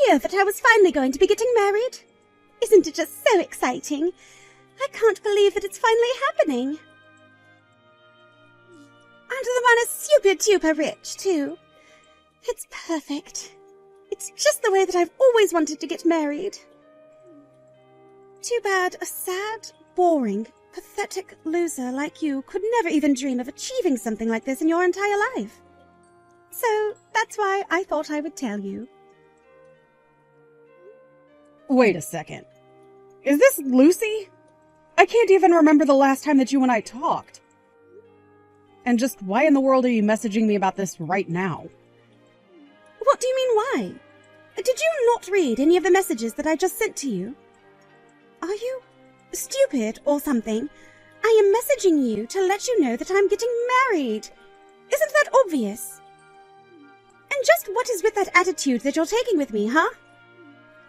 idea that I was finally going to be getting married? Isn't it just so exciting? I can't believe that it's finally happening. And the one is super-duper rich, too. It's perfect. It's just the way that I've always wanted to get married. Too bad a sad, boring, pathetic loser like you could never even dream of achieving something like this in your entire life. So that's why I thought I would tell you. Wait a second. Is this Lucy? I can't even remember the last time that you and I talked. And just why in the world are you messaging me about this right now? What do you mean, why? Did you not read any of the messages that I just sent to you? Are you stupid or something? I am messaging you to let you know that I'm getting married. Isn't that obvious? And just what is with that attitude that you're taking with me, huh?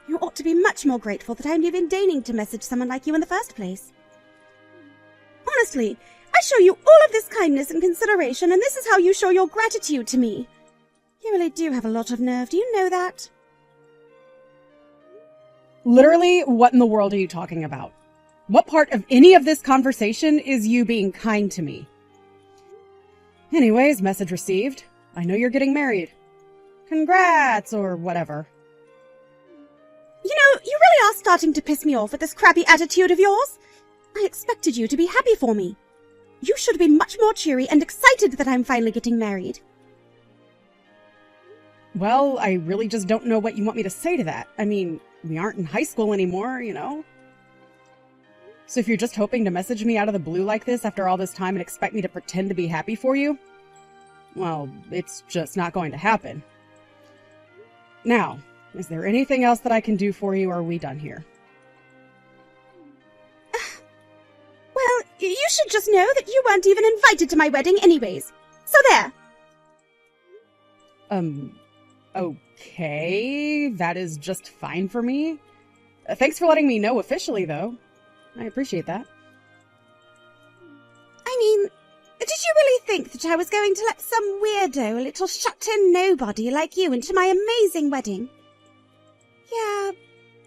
You ought to be much more grateful that I'm even deigning to message someone like you in the first place. Honestly, I show you all of this kindness and consideration, and this is how you show your gratitude to me. You really do have a lot of nerve, do you know that? Literally, what in the world are you talking about? What part of any of this conversation is you being kind to me? Anyways, message received. I know you're getting married. Congrats, or whatever. You know, you really are starting to piss me off with this crappy attitude of yours. I expected you to be happy for me. You should be much more cheery and excited that I'm finally getting married. Well, I really just don't know what you want me to say to that. I mean, we aren't in high school anymore, you know? So if you're just hoping to message me out of the blue like this after all this time and expect me to pretend to be happy for you, well, it's just not going to happen. Now, is there anything else that I can do for you, or are we done here? Well, you should just know that you weren't even invited to my wedding anyways. So there. Okay, that is just fine for me. Thanks for letting me know officially, though. I appreciate that. I mean, did you really think that I was going to let some weirdo, a little shut-in nobody like you into my amazing wedding? Yeah,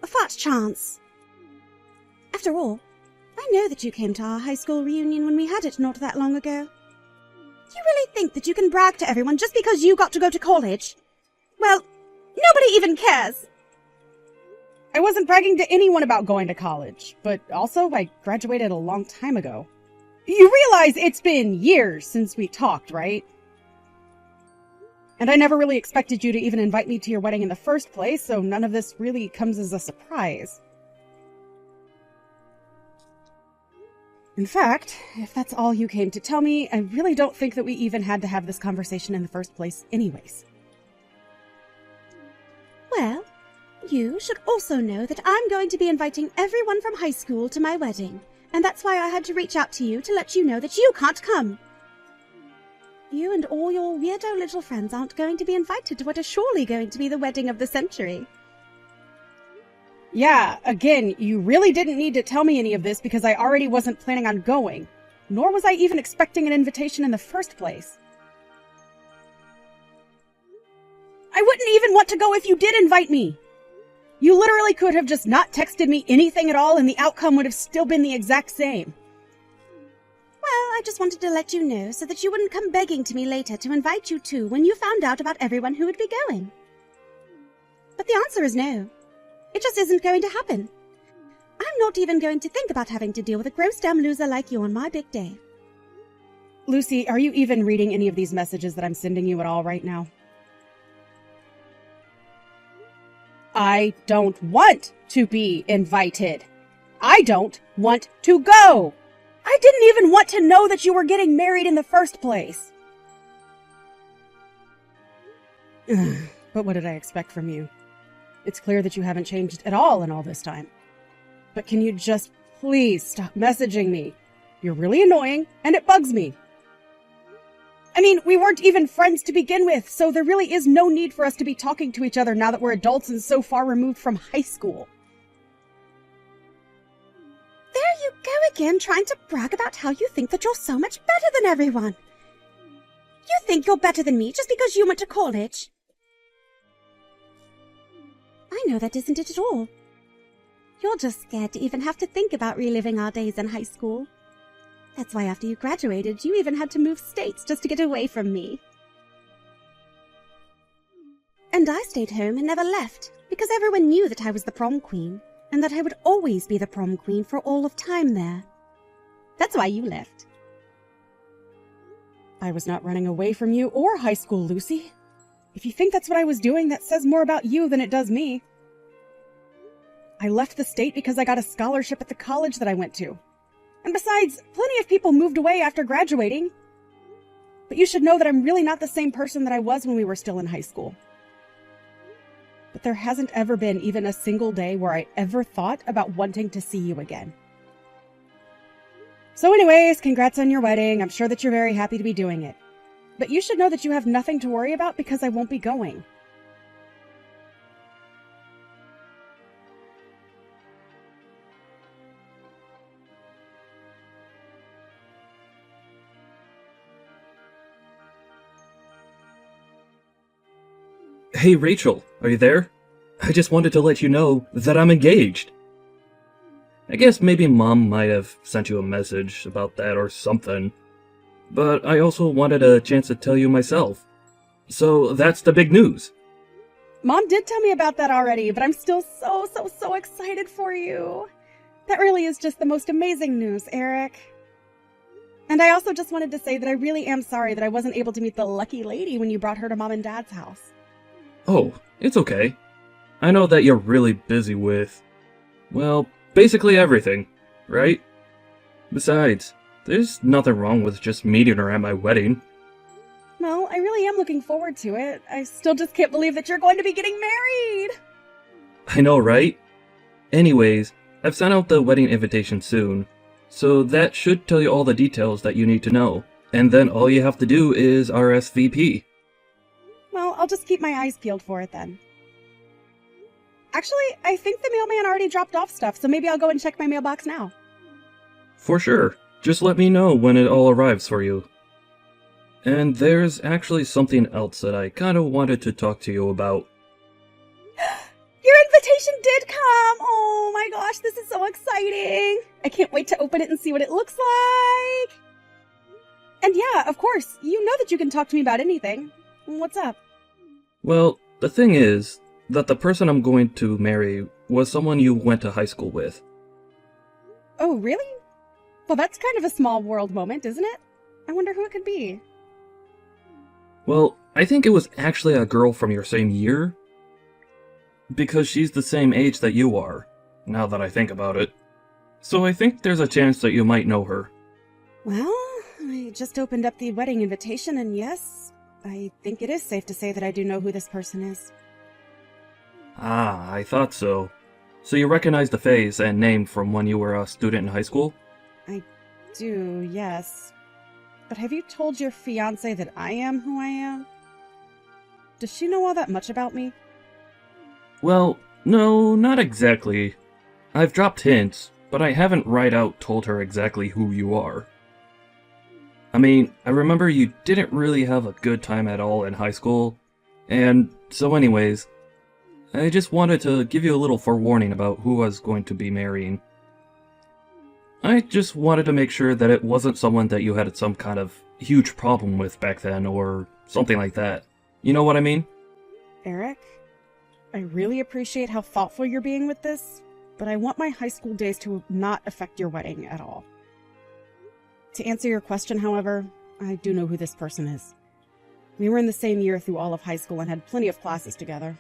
a fat chance. After all, I know that you came to our high school reunion when we had it not that long ago. You really think that you can brag to everyone just because you got to go to college? Well, nobody even cares. I wasn't bragging to anyone about going to college, but also I graduated a long time ago. You realize it's been years since we talked, right? And I never really expected you to even invite me to your wedding in the first place, so none of this really comes as a surprise. In fact, if that's all you came to tell me, I really don't think that we even had to have this conversation in the first place anyways. Well, you should also know that I'm going to be inviting everyone from high school to my wedding, and that's why I had to reach out to you to let you know that you can't come. You and all your weirdo little friends aren't going to be invited to what is surely going to be the wedding of the century. Yeah, again, you really didn't need to tell me any of this because I already wasn't planning on going, nor was I even expecting an invitation in the first place. I wouldn't even want to go if you did invite me. You literally could have just not texted me anything at all and the outcome would have still been the exact same. Well, I just wanted to let you know so that you wouldn't come begging to me later to invite you too when you found out about everyone who would be going. But the answer is no. It just isn't going to happen. I'm not even going to think about having to deal with a gross damn loser like you on my big day. Lucy, are you even reading any of these messages that I'm sending you at all right now? I don't want to be invited. I don't want to go. I didn't even want to know that you were getting married in the first place. But what did I expect from you? It's clear that you haven't changed at all in all this time. But can you just please stop messaging me? You're really annoying, and it bugs me. I mean, we weren't even friends to begin with, so there really is no need for us to be talking to each other now that we're adults and so far removed from high school. There you go again, trying to brag about how you think that you're so much better than everyone. You think you're better than me just because you went to college? I know that isn't it at all. You're just scared to even have to think about reliving our days in high school. That's why after you graduated, you even had to move states just to get away from me. And I stayed home and never left, because everyone knew that I was the prom queen, and that I would always be the prom queen for all of time there. That's why you left. I was not running away from you or high school, Lucy. If you think that's what I was doing, that says more about you than it does me. I left the state because I got a scholarship at the college that I went to. And besides, plenty of people moved away after graduating. But you should know that I'm really not the same person that I was when we were still in high school. But there hasn't ever been even a single day where I ever thought about wanting to see you again. So anyways, congrats on your wedding. I'm sure that you're very happy to be doing it. But you should know that you have nothing to worry about because I won't be going. Hey Rachel, are you there? I just wanted to let you know that I'm engaged. I guess maybe Mom might have sent you a message about that or something. But I also wanted a chance to tell you myself. So that's the big news. Mom did tell me about that already, but I'm still so excited for you. That really is just the most amazing news, Eric. And I also just wanted to say that I really am sorry that I wasn't able to meet the lucky lady when you brought her to Mom and Dad's house. Oh, it's okay. I know that you're really busy with, well, basically everything, right? Besides, there's nothing wrong with just meeting her at my wedding. Well, I really am looking forward to it. I still just can't believe that you're going to be getting married. I know, right? Anyways, I've sent out the wedding invitation soon, so that should tell you all the details that you need to know. And then all you have to do is RSVP. Well, I'll just keep my eyes peeled for it then. Actually, I think the mailman already dropped off stuff, so maybe I'll go and check my mailbox now. For sure. Just let me know when it all arrives for you. And there's actually something else that I kind of wanted to talk to you about. Your invitation did come! Oh my gosh, this is so exciting! I can't wait to open it and see what it looks like! And yeah, of course, you know that you can talk to me about anything. What's up? Well, the thing is that the person I'm going to marry was someone you went to high school with. Oh, really? Well, that's kind of a small world moment, isn't it? I wonder who it could be. Well, I think it was actually a girl from your same year. Because she's the same age that you are, now that I think about it. So I think there's a chance that you might know her. Well, I just opened up the wedding invitation, and yes, I think it is safe to say that I do know who this person is. Ah, I thought so. So you recognize the face and name from when you were a student in high school? I do, yes. But have you told your fiancé that I am who I am? Does she know all that much about me? Well, no, not exactly. I've dropped hints, but I haven't right out told her exactly who you are. I mean, I remember you didn't really have a good time at all in high school, and so anyways, I just wanted to give you a little forewarning about who I was going to be marrying. I just wanted to make sure that it wasn't someone that you had some kind of huge problem with back then, or something like that. You know what I mean? Eric, I really appreciate how thoughtful you're being with this, but I want my high school days to not affect your wedding at all. To answer your question, however, I do know who this person is. We were in the same year through all of high school and had plenty of classes together.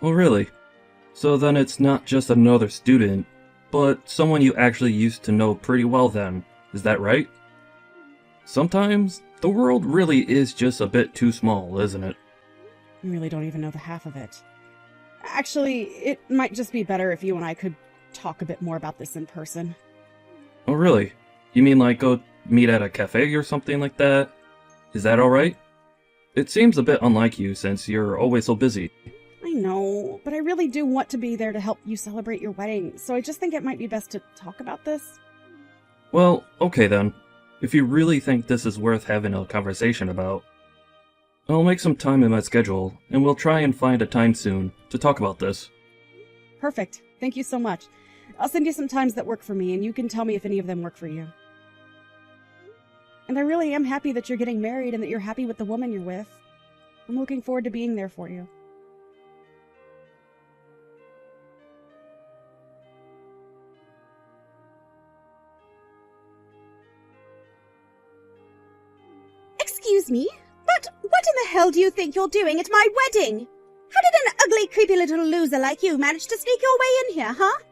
Oh really? So then it's not just another student, but someone you actually used to know pretty well then, is that right? Sometimes, the world really is just a bit too small, isn't it? I really don't even know the half of it. Actually, it might just be better if you and I could talk a bit more about this in person. Oh really? You mean like go meet at a cafe or something like that? Is that alright? It seems a bit unlike you since you're always so busy. I know, but I really do want to be there to help you celebrate your wedding, so I just think it might be best to talk about this. Well, okay then. If you really think this is worth having a conversation about, I'll make some time in my schedule, and we'll try and find a time soon to talk about this. Perfect. Thank you so much. I'll send you some times that work for me, and you can tell me if any of them work for you. And I really am happy that you're getting married and that you're happy with the woman you're with. I'm looking forward to being there for you. Excuse me, but what in the hell do you think you're doing at my wedding? How did an ugly, creepy little loser like you manage to sneak your way in here, huh?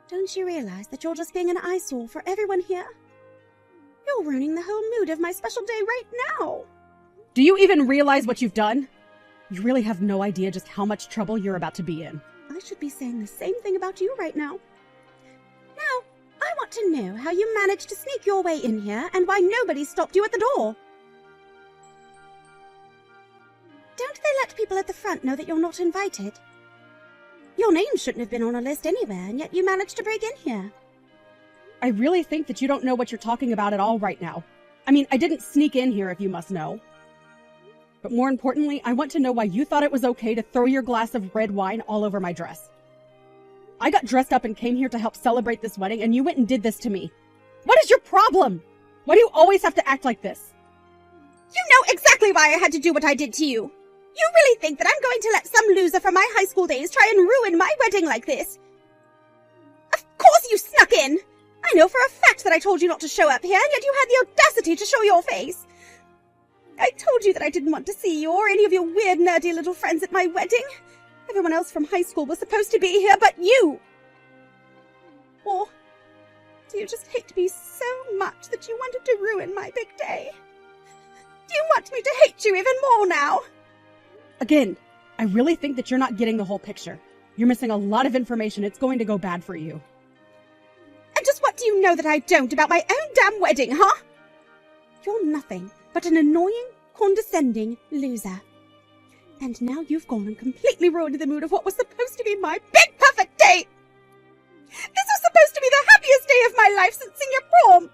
Don't you realize that you're just being an eyesore for everyone here? You're ruining the whole mood of my special day right now. Do you even realize what you've done? You really have no idea just how much trouble you're about to be in. I should be saying the same thing about you right now. Now, I want to know how you managed to sneak your way in here and why nobody stopped you at the door. Don't they let people at the front know that you're not invited? Your name shouldn't have been on a list anywhere, and yet you managed to break in here. I really think that you don't know what you're talking about at all right now. I mean, I didn't sneak in here, if you must know. But more importantly, I want to know why you thought it was okay to throw your glass of red wine all over my dress. I got dressed up and came here to help celebrate this wedding, and you went and did this to me. What is your problem? Why do you always have to act like this? You know exactly why I had to do what I did to you. You really think that I'm going to let some loser from my high school days try and ruin my wedding like this? Of course you snuck in! I know for a fact that I told you not to show up here, and yet you had the audacity to show your face. I told you that I didn't want to see you or any of your weird, nerdy little friends at my wedding. Everyone else from high school was supposed to be here, but you! Or do you just hate me so much that you wanted to ruin my big day? Do you want me to hate you even more now? Again, I really think that you're not getting the whole picture. You're missing a lot of information. It's going to go bad for you. And just what do you know that I don't about my own damn wedding, huh? You're nothing but an annoying, condescending loser. And now you've gone and completely ruined the mood of what was supposed to be my big perfect day. This was supposed to be the happiest day of my life since senior prom.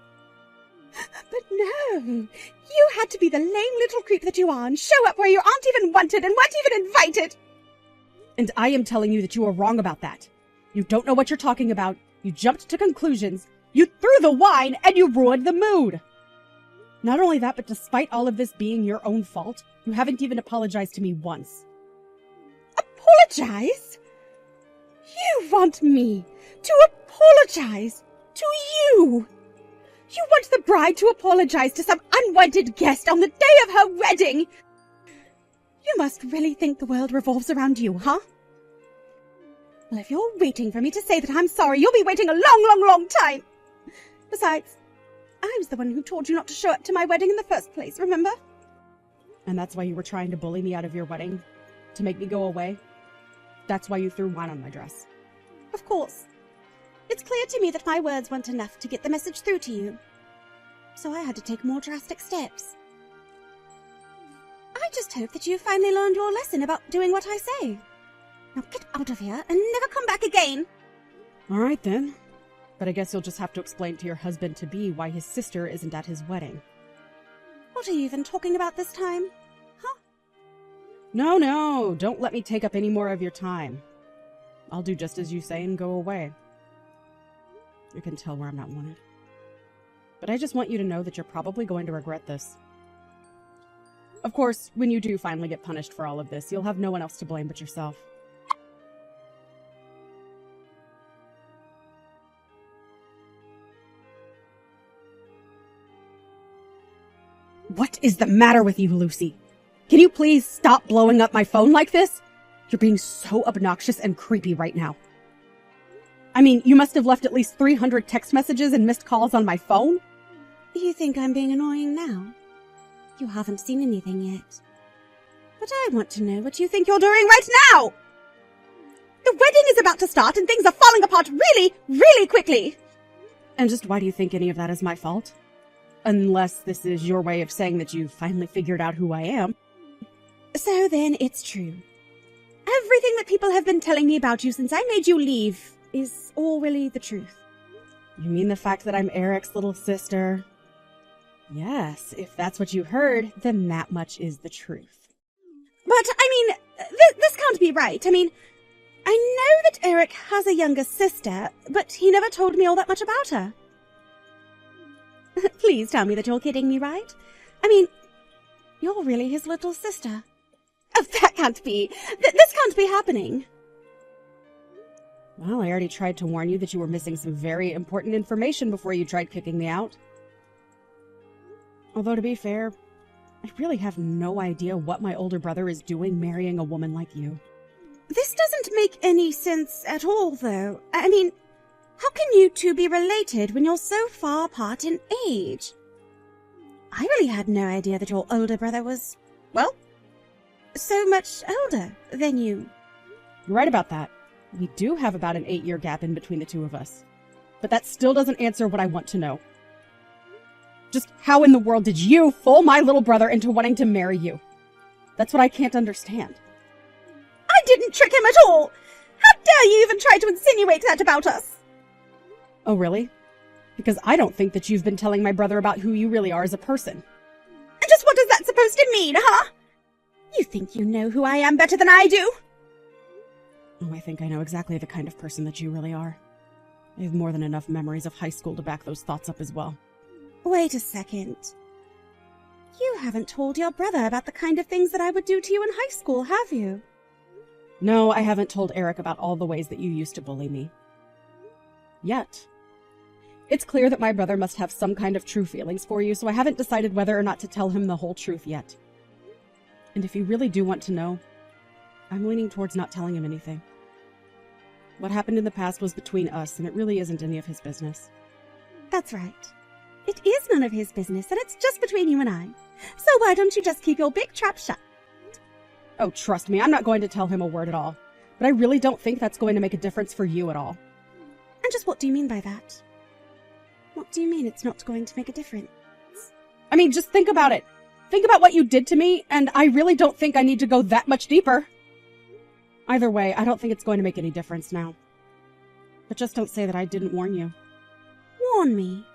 But no, you had to be the lame little creep that you are and show up where you aren't even wanted and weren't even invited. And I am telling you that you are wrong about that. You don't know what you're talking about. You jumped to conclusions. You threw the wine and you ruined the mood. Not only that, but despite all of this being your own fault, you haven't even apologized to me once. Apologize? You want me to apologize to you? You want the bride to apologize to some unwanted guest on the day of her wedding? You must really think the world revolves around you, huh? Well, if you're waiting for me to say that I'm sorry, you'll be waiting a long, long, long time. Besides, I was the one who told you not to show up to my wedding in the first place, remember? And that's why you were trying to bully me out of your wedding? To make me go away? That's why you threw wine on my dress. Of course. It's clear to me that my words weren't enough to get the message through to you. So I had to take more drastic steps. I just hope that you finally learned your lesson about doing what I say. Now get out of here and never come back again. All right then. But I guess you'll just have to explain to your husband-to-be why his sister isn't at his wedding. What are you even talking about this time? Huh? No, don't let me take up any more of your time. I'll do just as you say and go away. You can tell where I'm not wanted. But I just want you to know that you're probably going to regret this. Of course, when you do finally get punished for all of this, you'll have no one else to blame but yourself. What is the matter with you, Lucy? Can you please stop blowing up my phone like this? You're being so obnoxious and creepy right now. I mean, you must have left at least 300 text messages and missed calls on my phone? You think I'm being annoying now? You haven't seen anything yet. But I want to know what you think you're doing right now! The wedding is about to start and things are falling apart really, really quickly! And just why do you think any of that is my fault? Unless this is your way of saying that you've finally figured out who I am. So then it's true. Everything that people have been telling me about you since I made you leave is all really the truth. You mean the fact that I'm Eric's little sister? Yes, if that's what you heard, then that much is the truth. But, I mean, this can't be right. I mean, I I know that Eric has a younger sister, but he never told me all that much about her. Please tell me that you're kidding me, right? I mean, you're really his little sister. Oh, that can't be. This can't be happening. Well, I already tried to warn you that you were missing some very important information before you tried kicking me out. Although, to be fair, I really have no idea what my older brother is doing marrying a woman like you. This doesn't make any sense at all, though. I mean, how can you two be related when you're so far apart in age? I really had no idea that your older brother was, well, so much older than you. You're right about that. We do have about an 8-year gap in between the two of us. But that still doesn't answer what I want to know. Just how in the world did you fool my little brother into wanting to marry you? That's what I can't understand. I didn't trick him at all! How dare you even try to insinuate that about us? Oh, really? Because I don't think that you've been telling my brother about who you really are as a person. And just what is that supposed to mean, huh? You think you know who I am better than I do? Oh, I think I know exactly the kind of person that you really are. I have more than enough memories of high school to back those thoughts up as well. Wait a second. You haven't told your brother about the kind of things that I would do to you in high school, have you? No, I haven't told Eric about all the ways that you used to bully me. Yet. It's clear that my brother must have some kind of true feelings for you, so I haven't decided whether or not to tell him the whole truth yet. And if you really do want to know, I'm leaning towards not telling him anything. What happened in the past was between us, and it really isn't any of his business. That's right. It is none of his business, and it's just between you and I. So why don't you just keep your big trap shut? Oh, trust me, I'm not going to tell him a word at all. But I really don't think that's going to make a difference for you at all. And just what do you mean by that? What do you mean it's not going to make a difference? I mean, just think about it. Think about what you did to me, and I really don't think I need to go that much deeper. Either way, I don't think it's going to make any difference now. But just don't say that I didn't warn you. Warn me?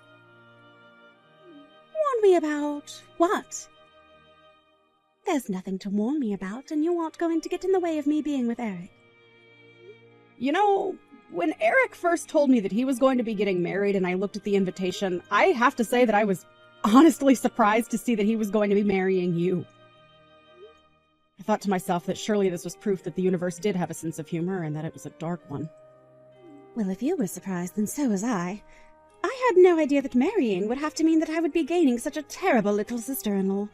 Warn me about what? There's nothing to warn me about, and you aren't going to get in the way of me being with Eric. You know, when Eric first told me that he was going to be getting married and I looked at the invitation, I have to say that I was honestly surprised to see that he was going to be marrying you. I thought to myself that surely this was proof that the universe did have a sense of humor and that it was a dark one. Well, if you were surprised, then so was I. I had no idea that marrying would have to mean that I would be gaining such a terrible little sister-in-law.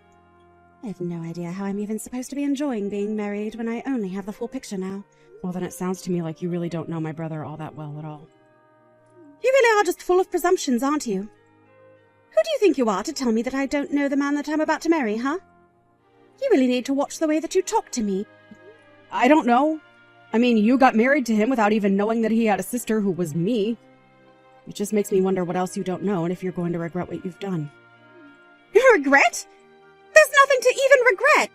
I have no idea how I'm even supposed to be enjoying being married when I only have the full picture now. Well, then it sounds to me like you really don't know my brother all that well at all. You really are just full of presumptions, aren't you? Who do you think you are to tell me that I don't know the man that I'm about to marry, huh? You really need to watch the way that you talk to me. I don't know. I mean, you got married to him without even knowing that he had a sister who was me. It just makes me wonder what else you don't know and if you're going to regret what you've done. Regret? There's nothing to even regret.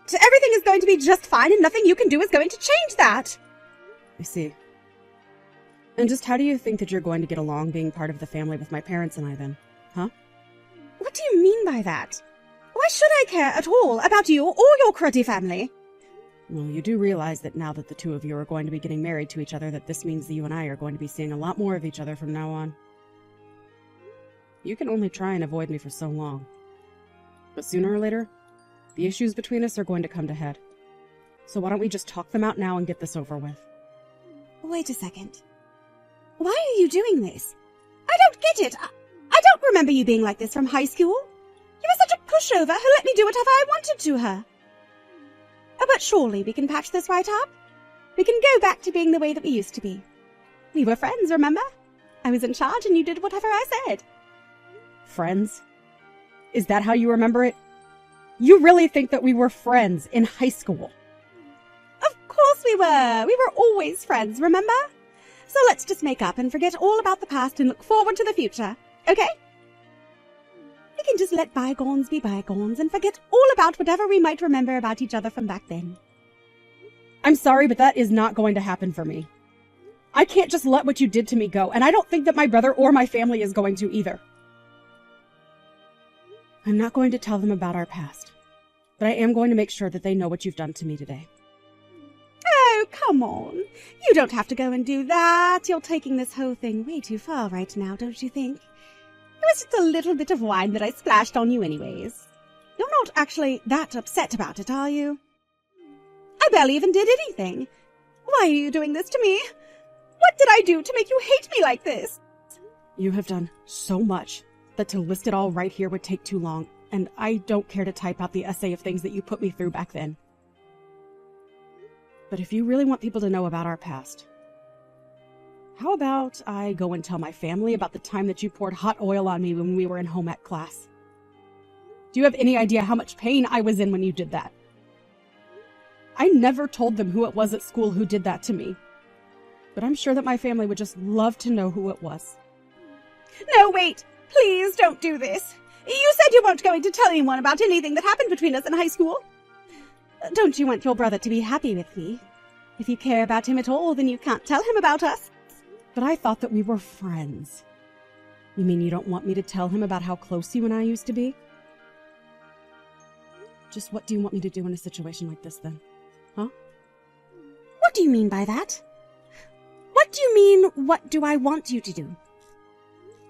Everything is going to be just fine and nothing you can do is going to change that. I see. And just how do you think that you're going to get along being part of the family with my parents and I then? Huh? What do you mean by that? Why should I care at all about you or your cruddy family? Well, you do realize that now that the two of you are going to be getting married to each other, that this means that you and I are going to be seeing a lot more of each other from now on. You can only try and avoid me for so long. But sooner or later, the issues between us are going to come to head. So why don't we just talk them out now and get this over with? Wait a second. Why are you doing this? I don't get it. I don't remember you being like this from high school. You were such a pushover who let me do whatever I wanted to her. Oh, but surely we can patch this right up. We can go back to being the way that we used to be. We were friends, remember? I was in charge and you did whatever I said. Friends? Is that how you remember it? You really think that we were friends in high school? Of course we were. We were always friends, remember? So let's just make up and forget all about the past and look forward to the future, okay? We can just let bygones be bygones and forget all about whatever we might remember about each other from back then. I'm sorry, but that is not going to happen for me. I can't just let what you did to me go, and I don't think that my brother or my family is going to either. I'm not going to tell them about our past, but I am going to make sure that they know what you've done to me today. come on. You don't have to go and do that. You're taking this whole thing way too far right now, don't you think? It was just a little bit of wine that I splashed on you anyways. You're not actually that upset about it, are you? I barely even did anything. Why are you doing this to me? What did I do to make you hate me like this? You have done so much that to list it all right here would take too long, and I don't care to type out the essay of things that you put me through back then. But if you really want people to know about our past, how about I go and tell my family about the time that you poured hot oil on me when we were in home ec class? Do you have any idea how much pain I was in when you did that? I never told them who it was at school who did that to me, but I'm sure that my family would just love to know who it was. No, wait! Please don't do this! You said you weren't going to tell anyone about anything that happened between us in high school. Don't you want your brother to be happy with me? If you care about him at all, then you can't tell him about us. But I thought that we were friends. You mean you don't want me to tell him about how close you and I used to be? Just what do you want me to do in a situation like this, then? Huh? What do you mean by that? What do you mean, what do I want you to do?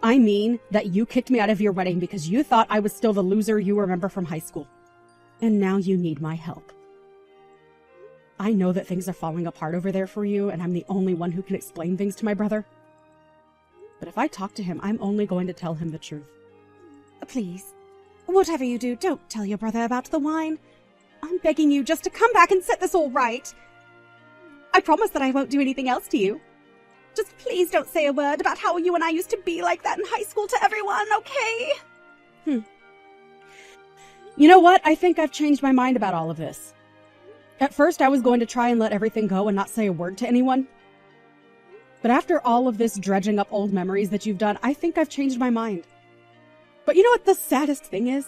I mean that you kicked me out of your wedding because you thought I was still the loser you remember from high school. And now you need my help. I know that things are falling apart over there for you, and I'm the only one who can explain things to my brother. But if I talk to him, I'm only going to tell him the truth. Please, whatever you do, don't tell your brother about the wine. I'm begging you just to come back and set this all right. I promise that I won't do anything else to you. Just please don't say a word about how you and I used to be like that in high school to everyone, okay? You know what? I think I've changed my mind about all of this. At first, I was going to try and let everything go and not say a word to anyone. But after all of this dredging up old memories that you've done, I think I've changed my mind. But you know what the saddest thing is?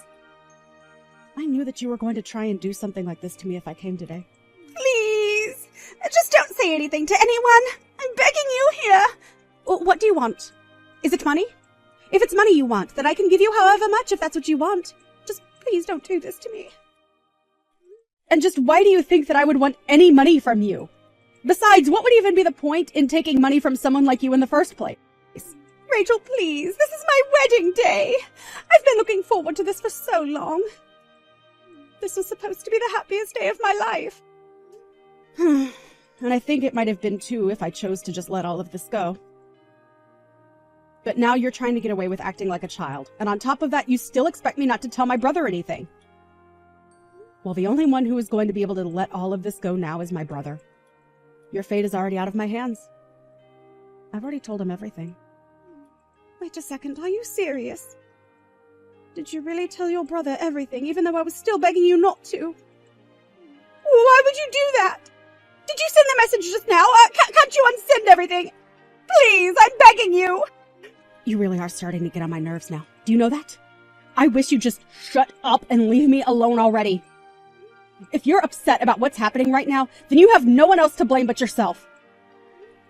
I knew that you were going to try and do something like this to me if I came today. Please, just don't say anything to anyone. I'm begging you here. What do you want? Is it money? If it's money you want, then I can give you however much if that's what you want. Just please don't do this to me. And just why do you think that I would want any money from you? Besides, what would even be the point in taking money from someone like you in the first place? Rachel, please, this is my wedding day. I've been looking forward to this for so long. This was supposed to be the happiest day of my life. And I think it might have been too if I chose to just let all of this go. But now you're trying to get away with acting like a child, and on top of that, you still expect me not to tell my brother anything. Well, the only one who is going to be able to let all of this go now is my brother. Your fate is already out of my hands. I've already told him everything. Wait a second, are you serious? Did you really tell your brother everything, even though I was still begging you not to? Why would you do that? Did you send the message just now? Can't you unsend everything? Please, I'm begging you! You really are starting to get on my nerves now. Do you know that? I wish you'd just shut up and leave me alone already. If you're upset about what's happening right now, then you have no one else to blame but yourself.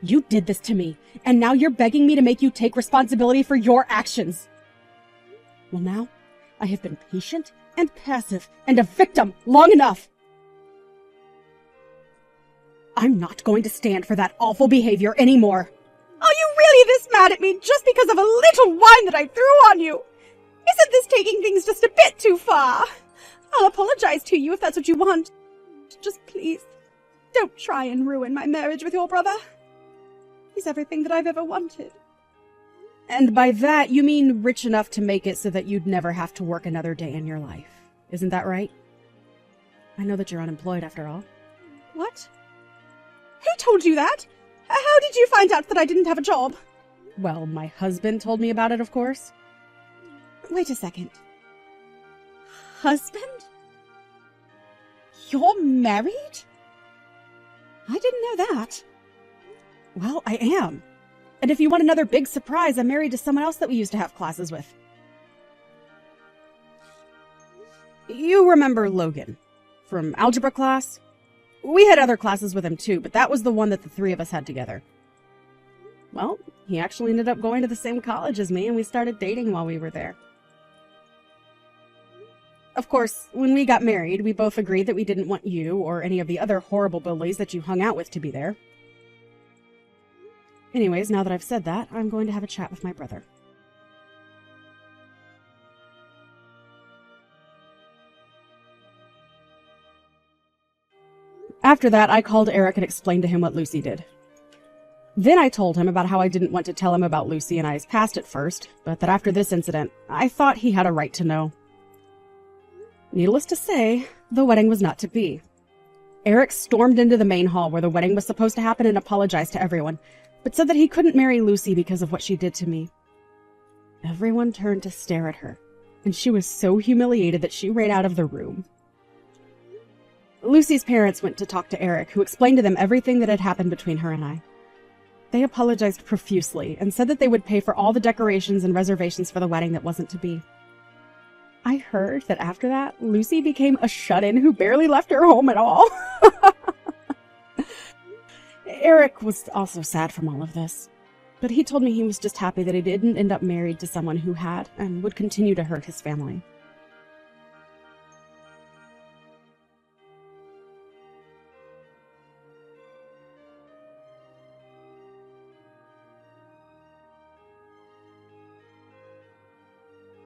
You did this to me, and now you're begging me to make you take responsibility for your actions. Well, now, I have been patient and passive and a victim long enough. I'm not going to stand for that awful behavior anymore. Are you really this mad at me just because of a little wine that I threw on you? Isn't this taking things just a bit too far? I'll apologize to you if that's what you want. Just please, don't try and ruin my marriage with your brother. He's everything that I've ever wanted. And by that, you mean rich enough to make it so that you'd never have to work another day in your life. Isn't that right? I know that you're unemployed after all. What? Who told you that? How did you find out that I didn't have a job? Well, my husband told me about it, of course. Wait a second. Husband? You're married? I didn't know that. Well, I am. And if you want another big surprise, I'm married to someone else that we used to have classes with. You remember Logan from algebra class? We had other classes with him too, but that was the one that the three of us had together. Well, he actually ended up going to the same college as me, and we started dating while we were there. Of course, when we got married, we both agreed that we didn't want you or any of the other horrible bullies that you hung out with to be there. Anyways, now that I've said that, I'm going to have a chat with my brother. After that, I called Eric and explained to him what Lucy did. Then I told him about how I didn't want to tell him about Lucy and I's past at first, but that after this incident, I thought he had a right to know. Needless to say, the wedding was not to be. Eric stormed into the main hall where the wedding was supposed to happen and apologized to everyone, but said that he couldn't marry Lucy because of what she did to me. Everyone turned to stare at her, and she was so humiliated that she ran out of the room. Lucy's parents went to talk to Eric, who explained to them everything that had happened between her and I. They apologized profusely and said that they would pay for all the decorations and reservations for the wedding that wasn't to be. I heard that after that, Lucy became a shut-in who barely left her home at all. Eric was also sad from all of this, but he told me he was just happy that he didn't end up married to someone who had and would continue to hurt his family.